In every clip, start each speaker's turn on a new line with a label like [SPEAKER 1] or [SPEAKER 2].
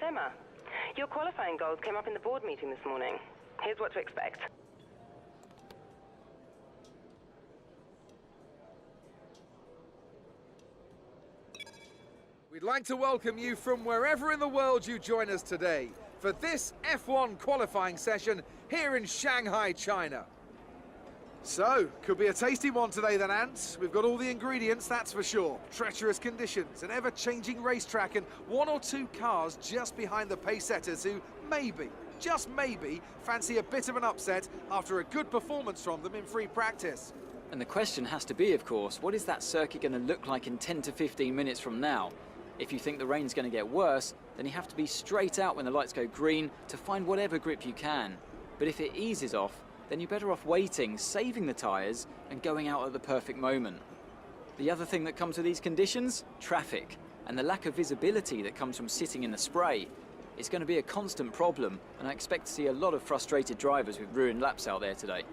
[SPEAKER 1] Emma. Your qualifying goals came up in the board meeting this morning. Here's what to expect.
[SPEAKER 2] We'd like to welcome you from wherever in the world you join us today for this F1 qualifying session here in Shanghai, China. So, could be a tasty one today then, Ants. We've got all the ingredients, that's for sure. Treacherous conditions, an ever-changing racetrack, and one or two cars just behind the pace setters who maybe, just maybe, fancy a bit of an upset after a good performance from them in free practice.
[SPEAKER 3] And the question has to be, of course, what is that circuit going to look like in 10 to 15 minutes from now? If you think the rain's going to get worse, then you have to be straight out when the lights go green to find whatever grip you can. But if it eases off, then you're better off waiting, saving the tyres, and going out at the perfect moment. The other thing that comes with these conditions? Traffic, and the lack of visibility that comes from sitting in the spray. It's going to be a constant problem, and I expect to see a lot of frustrated drivers with ruined laps out there today.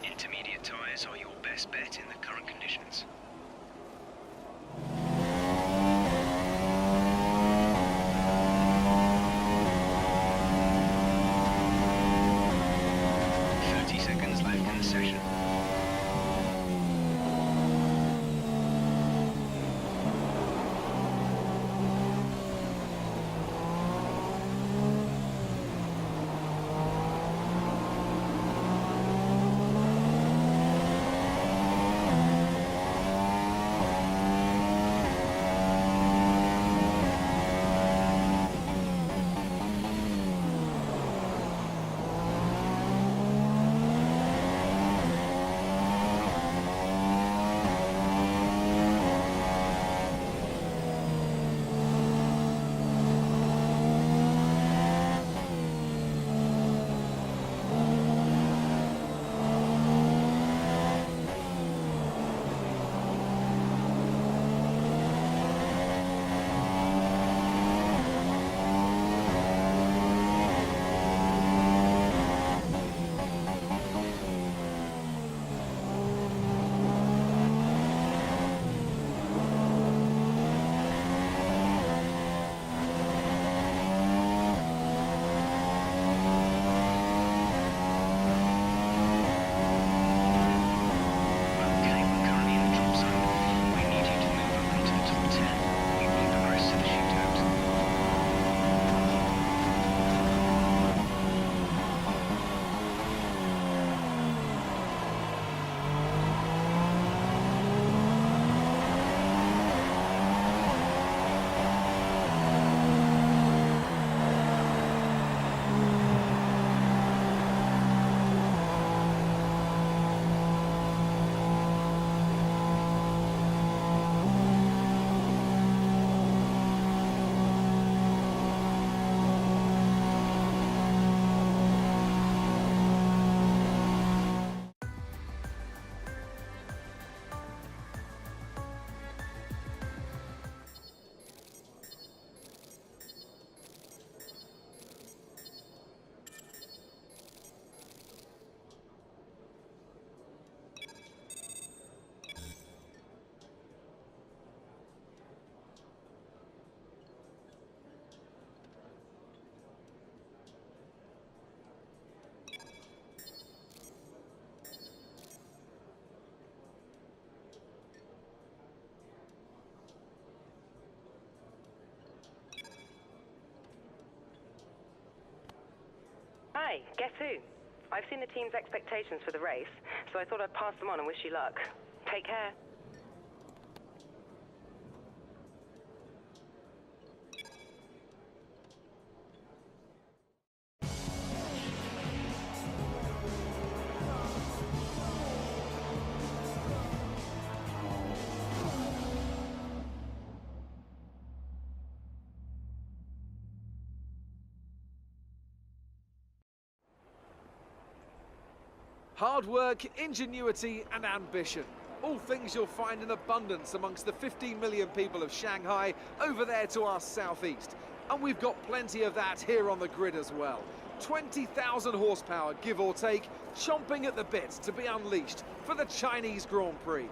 [SPEAKER 4] Intermediate tyres are your best bet in the current conditions.
[SPEAKER 1] Hey, guess who? I've seen the team's expectations for the race, so I thought I'd pass them on and wish you luck. Take care.
[SPEAKER 2] Hard work, ingenuity and ambition. All things you'll find in abundance amongst the 15 million people of Shanghai over there to our southeast. And we've got plenty of that here on the grid as well. 20,000 horsepower, give or take, chomping at the bit to be unleashed for the Chinese Grand Prix.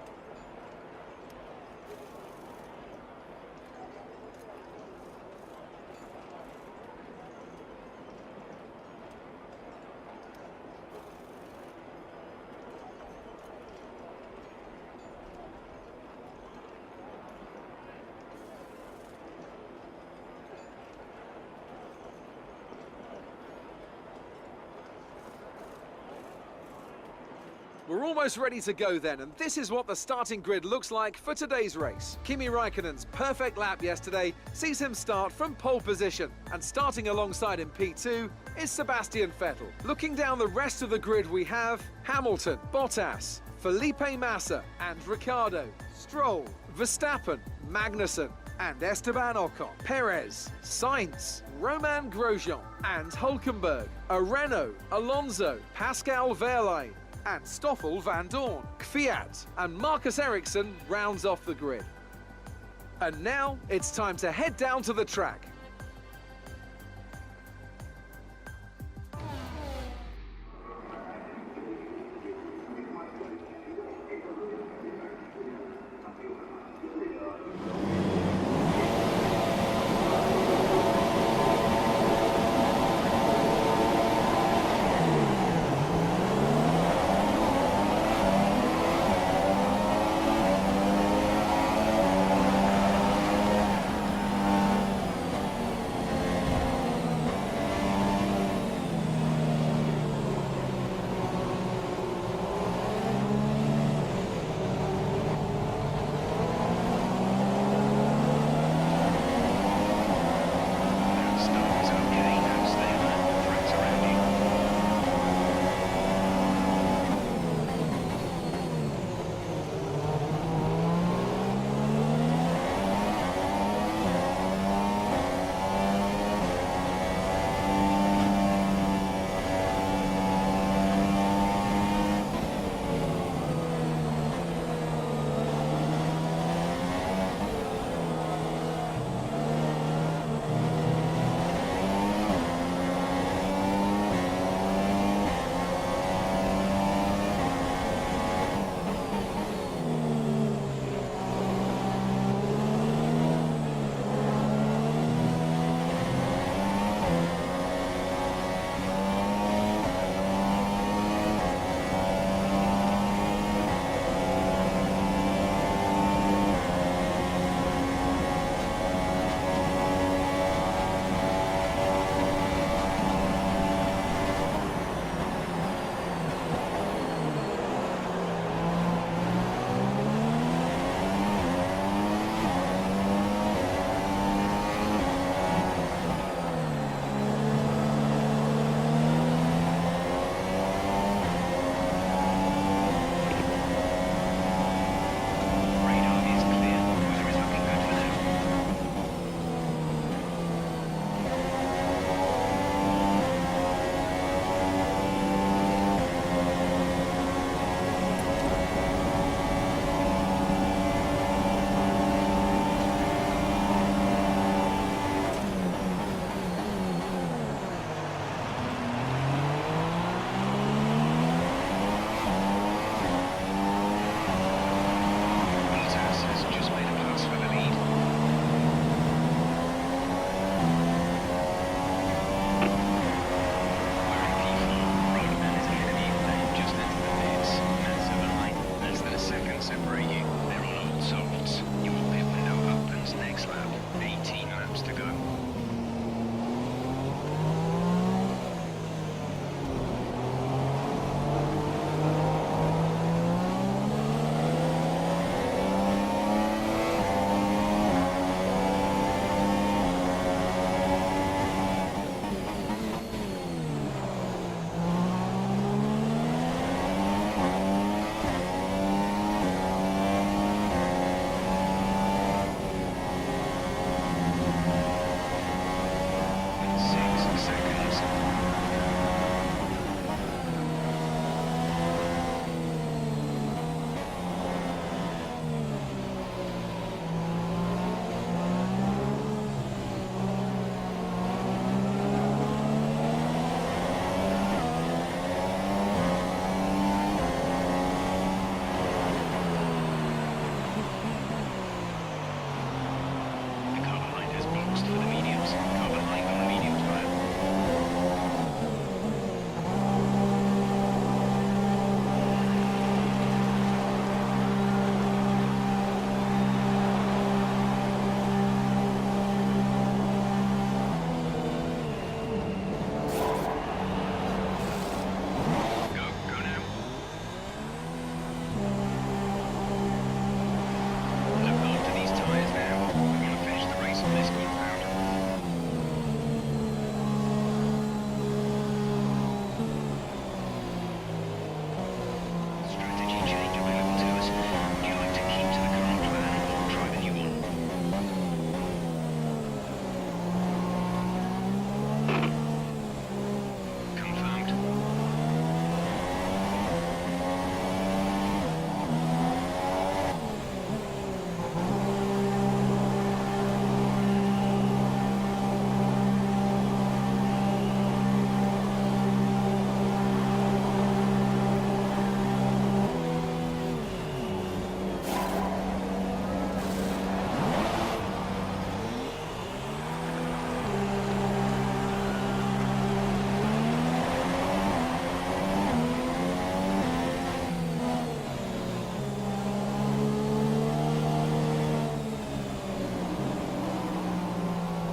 [SPEAKER 2] We're almost ready to go then, and this is what the starting grid looks like for today's race. Kimi Raikkonen's perfect lap yesterday sees him start from pole position, and starting alongside him P2 is Sebastian Vettel. Looking down the rest of the grid we have Hamilton, Bottas, Felipe Massa and Ricciardo, Stroll, Verstappen, Magnussen and Esteban Ocon, Perez, Sainz, Romain Grosjean and Hulkenberg, Renault, Alonso, Pascal Wehrlein and Stoffel van Dorn, Kvyat and Marcus Ericsson rounds off the grid. And now it's time to head down to the track.
[SPEAKER 4] mediums. The carbon light has boxed for the mediums. Carbon light on the medium tyre. Go now. Look after these tyres now. We're going to finish the race on this compound. Strategy change available to us. Would you like to keep to the current plan or try the new one? Confirmed.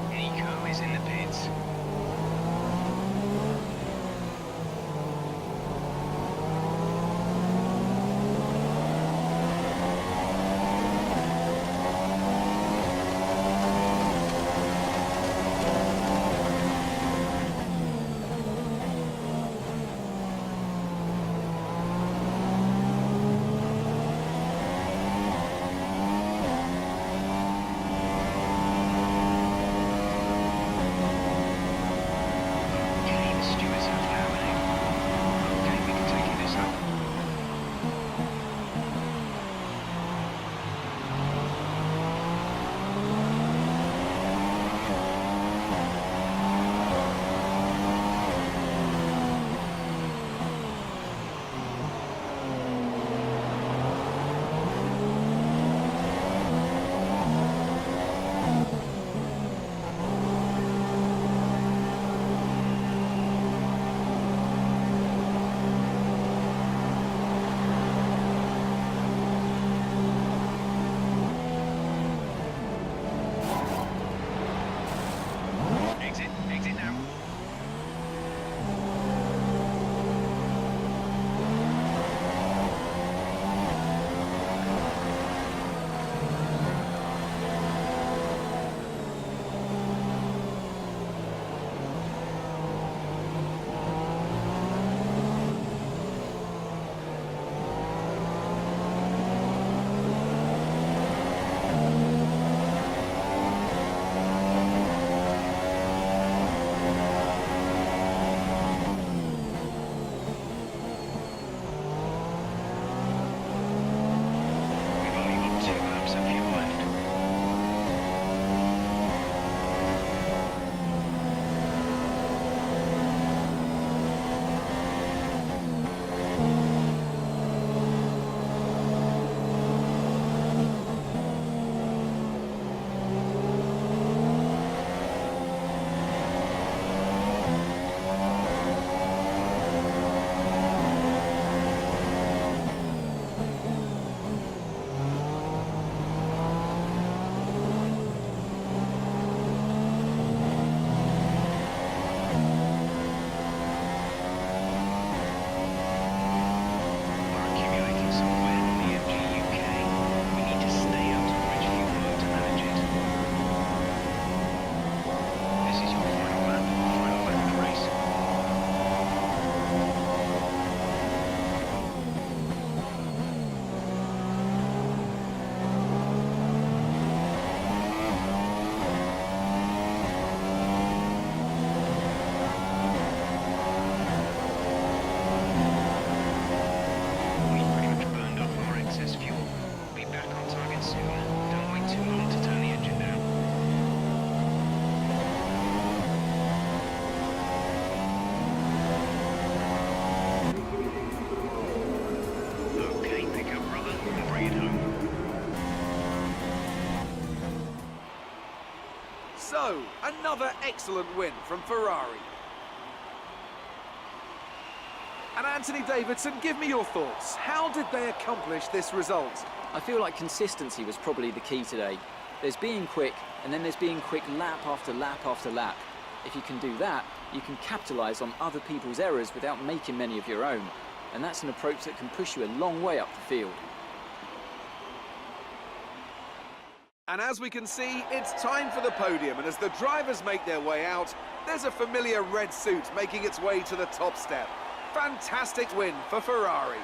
[SPEAKER 4] Nico is in the pits.
[SPEAKER 2] So, another excellent win from Ferrari. And Anthony Davidson, give me your thoughts. How did they accomplish this result?
[SPEAKER 3] I feel like consistency was probably the key today. There's being quick, and then there's being quick lap after lap after lap. If you can do that, you can capitalise on other people's errors without making many of your own. And that's an approach that can push you a long way up the field.
[SPEAKER 2] And as we can see, it's time for the podium, and as the drivers make their way out, there's a familiar red suit making its way to the top step. Fantastic win for Ferrari.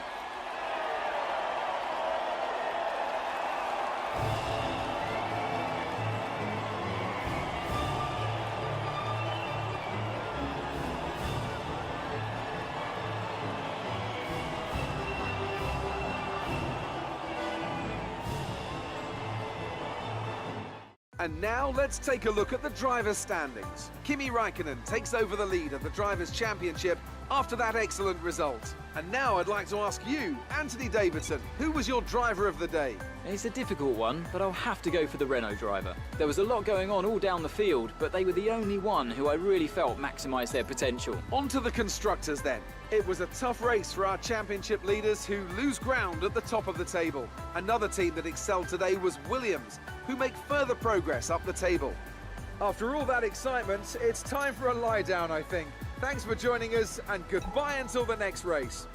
[SPEAKER 2] And now let's take a look at the drivers' standings. Kimi Räikkönen takes over the lead of the Drivers' Championship after that excellent result. And now I'd like to ask you, Anthony Davidson, who was your driver of the day?
[SPEAKER 3] It's a difficult one, but I'll have to go for the Renault driver. There was a lot going on all down the field, but they were the only one who I really felt maximised their potential.
[SPEAKER 2] On to the constructors then. It was a tough race for our championship leaders who lose ground at the top of the table. Another team that excelled today was Williams, who make further progress up the table. After all that excitement, it's time for a lie down, I think. Thanks for joining us, and goodbye until the next race.